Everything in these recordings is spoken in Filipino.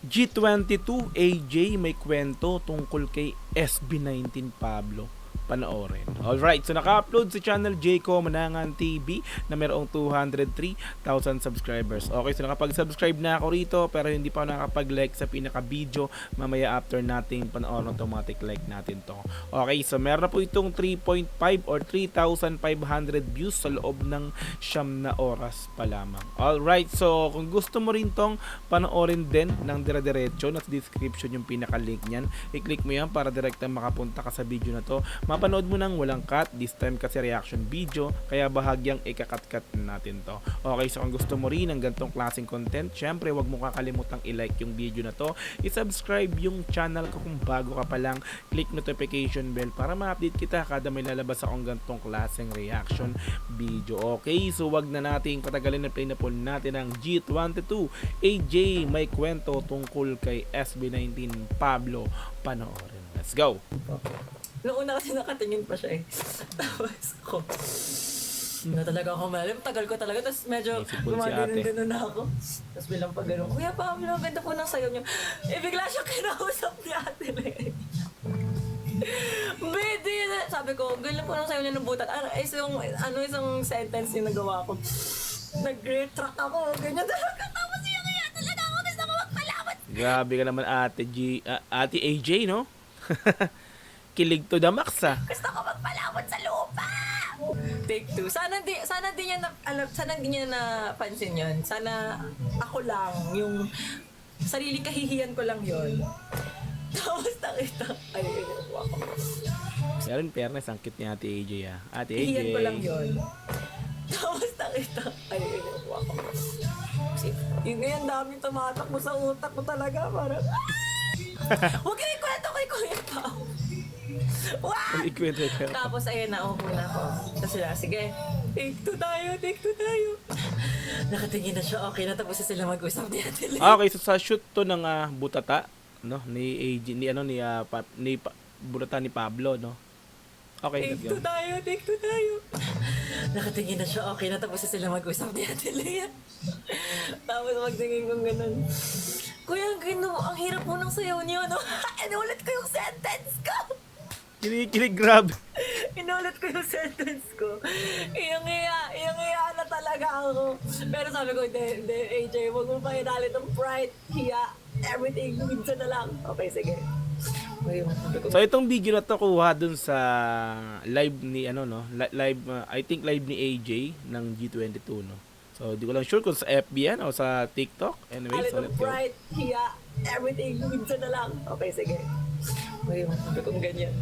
G22 AJ may kwento tungkol kay SB19 Pablo. Panoorin. Alright, so naka-upload sa channel Jayco Manangan TV na mayroong 203,000 subscribers. Okay, so nakapag-subscribe na ako rito pero hindi pa ako nakapag-like sa pinaka-video. Mamaya after nating panoorin, automatic like natin to. Okay, so meron na po itong 3.5 or 3,500 views sa loob ng 9 na oras pa lamang. Alright, so kung gusto mo rin tong panoorin din ng dire-diretso, nasa description yung pinaka-link niyan. I-click mo yan para direkta makapunta ka sa video na to. Mapanood mo nang walang cut, this time kasi reaction video, kaya bahagyang ikakat-cut natin to. Okay, so kung gusto mo rin ng gantong klaseng content, syempre wag mo kakalimutang i-like yung video na to, i-subscribe yung channel ko kung bago ka pa lang, click notification bell para ma-update kita kada may lalabas akong gantong klaseng reaction video. Okay, so wag na nating patagalin, na play na po natin ang G22 AJ may kwento tungkol kay SB19 Pablo. Panoorin. Let's go! Noong una kasi nakatingin pa siya eh. Tapos ako, na talaga ako malalim. Tagal ko talaga. Tapos medyo Naisipon si ate. gumagano'n na ako. Tapos bilang pag gano'n, Kuya Pablo, ganda po ng sayo niyo. Eh bigla siya kinausap ni ate Lea. Bedi! Sabi ko, ganda po ng sayo niya ng butat. Isang sentence yung nagawa ko. Nag-retract ako. Ganyan talaga. Tapos iyak talaga ako. Gusto ko magpalawat. Grabe ka naman ate AJ, no? Kilig to the max, ah. Gusto ko magpalawat sa lupa! Take 2. Sana di niya napansin yun. Sana ako lang, yung sarili kahihiyan ko lang yun. Tapos nakita, ay, inuwa ko. Pero in fairness, ang cute ni ate AJ, ah. Ate AJ. Kahihiyan ko lang yun. Tapos nakita, ay, inuwa ko. Kasi, yun ngayon, daming tumatakbo sa utak ko talaga. Parang, huwag kayo ikwento kay Kuya Pao. Wow! Ikwento ka. Tapos ayun na, upo na ako. Tapos sila, sige, take 2 tayo. Nakatingin na siya, okay na, tapos na sila mag-usap ni Ate Lea. Okay, so sa shoot to ng butata, no, ni AJ, butata ni Pablo, no. Okay, let's Take 2 go. tayo. Nakatingin na siya, okay na, tapos na sila mag-usap ni Ate Lea. Tapos magtingin kong ganun. Kuya, ang hirap mo ng sayaw niyo, no? Inulit ko yung sentence ko. Kinikilig, grab. Inulit ko yung sentence ko. Iyang-iya na talaga ako. Pero sabi ko, hindi, AJ, huwag mo pa inalit ng pride, hiya, everything, minsan na lang. Okay, sige. So itong video na to kuha dun sa live ni I think live ni AJ ng G22, no. So di ko lang sure kung sa FB yan o sa TikTok. Anyway, so let's go. Pride, hiya, everything, minsan na lang. Okay, sige. Sabi kong ganyan.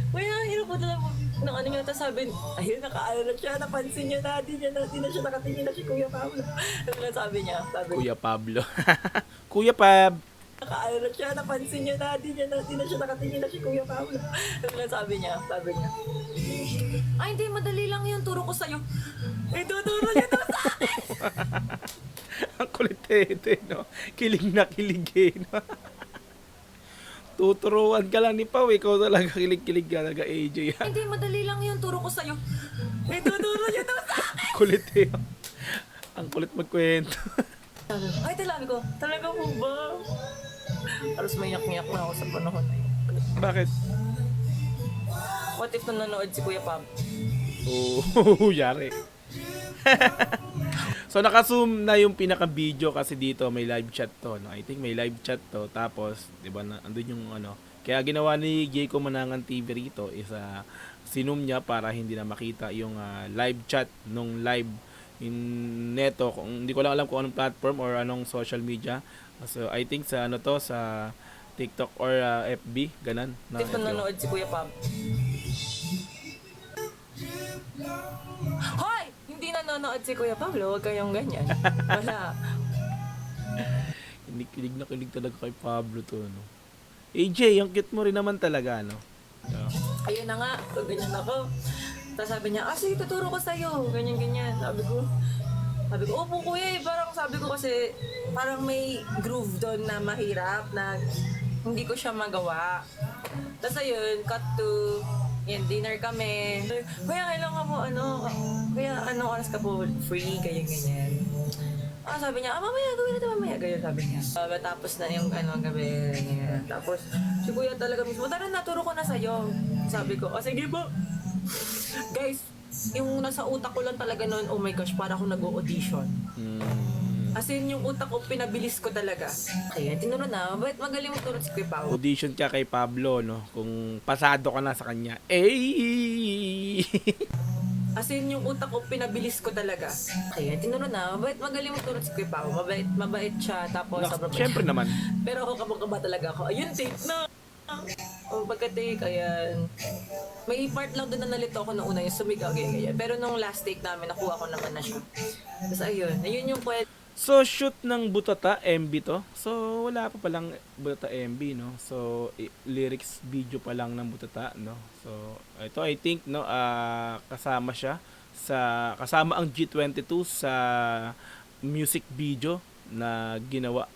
Kuya, hirap mo talaga ng ano niya, tapos sabi, ayun, nakaano na siya, napansin niya na, di na siya nakatingin na si Kuya Pablo. Ano sabi niya? Kuya Pablo. Kuya Pab. Nakaano na siya, napansin niya na, di na siya nakatingin na si Kuya Pablo. Ano sabi niya? Ay, hindi, madali lang yun, turo ko sa'yo. Ituturo niya daw sa akin! Ang kulit ito, no? Kilig na kilig, eh, no? Tuturuan ka lang ni Pau, ikaw talaga kilig-kilig talaga, AJ. Hindi, madali lang yun, turo ko sa'yo. Ituturo niya daw sa akin! Kulit, eh. Ang kulit magkwento. Ay, talaga ko. Talaga mo ba? Halos mayak-ngiyak na ako sa panahon na yun. Bakit? What if nanonood si Kuya Pab? Oh, yari. So naka-zoom na yung pinaka-video kasi dito may live chat to, no? I think may live chat to, tapos 'di ba andun yung ano. Kaya ginawa ni Jayco Manangan TV rito is sinum niya para hindi na makita yung live chat nung live in neto. Hindi ko lang alam kung anong platform or anong social media. So I think sa sa TikTok or FB, ganun. What if nanonood si Kuya Pab? Hoy! Hindi nanonood si Kuya Pablo, huwag kayong ganyan. Wala. Kilig na kilig talaga kay Pablo to, no. AJ, ang cute mo rin naman talaga, no. Ayun na nga, so ganyan ako. Tapos sabi niya, sige, tuturo ko sa'yo. Ganyan. Sabi ko, opo kuya, parang sabi ko kasi, parang may groove doon na mahirap, na hindi ko siya magawa. Tapos ayun, cut to, yan, dinner kami. Kuya, kailangan mo, kuya, anong oras ka po free, ganyan. Sabi niya, mamaya, gawin natin mamaya. Ganyan sabi niya. Tapos na yung gabi. Ganyan. Tapos, si kuya talaga mismo, tara na, turo ko na sa'yo. Sabi ko, sige ba? Guys, yung nasa utak ko lang talaga noon, oh my gosh, para akong nag-audition. As in, yung utak ko, pinabilis ko talaga. Kaya, tinuro na, bakit magaling mo turo si Kuya Pao? Audition ka kay Pablo, no? Kung pasado ka na sa kanya. Eh! As in, yung utak ko, pinabilis ko talaga. Kaya, tinuro na, bakit magaling mo turo si Kuya Pao? Mabait siya, tapos sobrang bait. Siyempre naman. Pero ako, kabang-kaba talaga ako. Ayun, take na! Pagka-take, ayan. May part lang doon na nalito ako nung una, yung sumigaw, ganyan. Pero nung last take namin, nakuha ko naman na siya. Tapos ayun yung kwento. So, shoot ng Butata, MB to. So, wala pa palang Butata MB, no? So, lyrics video pa lang ng Butata, no? So, ito, I think, no, kasama siya kasama ang G22 sa music video na ginawa,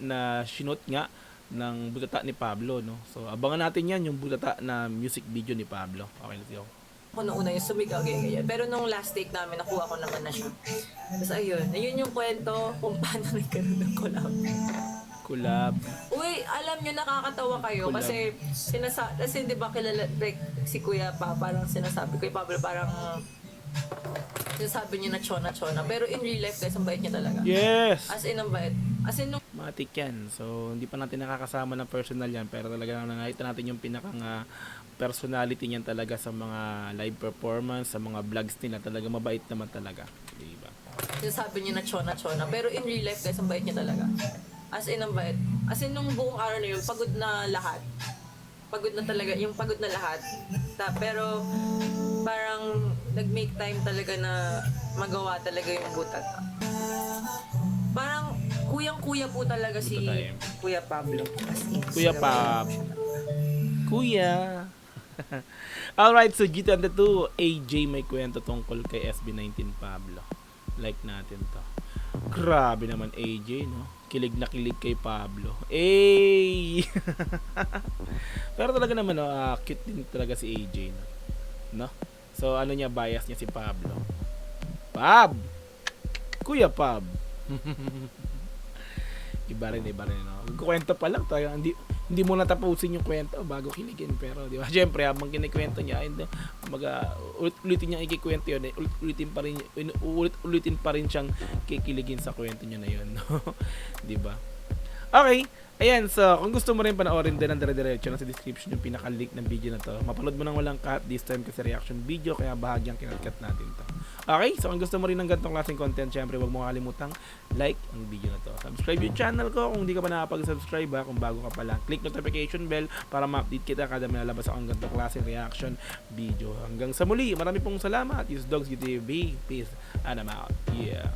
na sinot nga ng Butata ni Pablo, no? So, abangan natin yan, yung Butata na music video ni Pablo. Okay, let's go. Ako nung una yung sumigaw, ganyan. Pero nung last take namin, nakuha ko naman na siya. Tapos ayun yung kwento kung paano nagkaroon ng collab. Uy, alam nyo, nakakatawa kayo Collab. kasi di ba kilala, like, si Kuya Pa, parang sinasabi, Kuya Pablo, parang sinasabi niya na chona. Pero in real life, guys, ang bait niya talaga. Yes! As in, ang bait. As in, nung Matik yan. So, hindi pa natin nakakasama ng personal yan, pero talaga nakita natin yung pinakang personality niyan talaga sa mga live performance, sa mga vlogs nila. Talaga mabait naman talaga. Diba? sinasabi niya na chona. Pero in real life, guys, ang bait niya talaga. As in, ang bait. As in, nung buong araw na yun, pagod na lahat. Pagod na talaga, yung pagod na lahat. Pero, parang, nag-make time talaga na magawa talaga yung butat. Parang, kuyang-kuya po talaga si Kuya Pablo. As in, Kuya Pab. Kuya. Alright, so G22, AJ may kwento tungkol kay SB19 Pablo. Like natin to. Grabe naman AJ, no? Kilig na kilig kay Pablo. Ay! Pero talaga naman, no, cute din talaga si AJ, no? So, ano niya, bias niya si Pablo. Pab! Kuya Pab! iba rin, no? Kwento pa lang tayo, hindi mo natapusin yung kwento bago kiligin, pero di ba? Syempre, habang kinikwento niya, ulitin niya ikikwento yun, ulitin pa rin siyang kikiligin sa kwento niya na yun, no? Di ba? Okay. Ayan, so kung gusto mo rin panoorin din ang dire-diretso nasa description yung pinaka-link ng video na to. Mapanood mo nang walang cut this time kasi reaction video, kaya bahagyang kinat-cut natin to. Okay, so kung gusto mo rin ng ganitong klaseng content, syempre huwag mo kalimutang like ang video na to. Subscribe yung channel ko kung hindi ka pa nakapag-subscribe, kung bago ka pa lang. Click notification bell para ma-update kita kada may lalabas akong ganitong klaseng reaction video. Hanggang sa muli, marami pong salamat. Use Dogs GTV. Peace and I'm out. Yeah.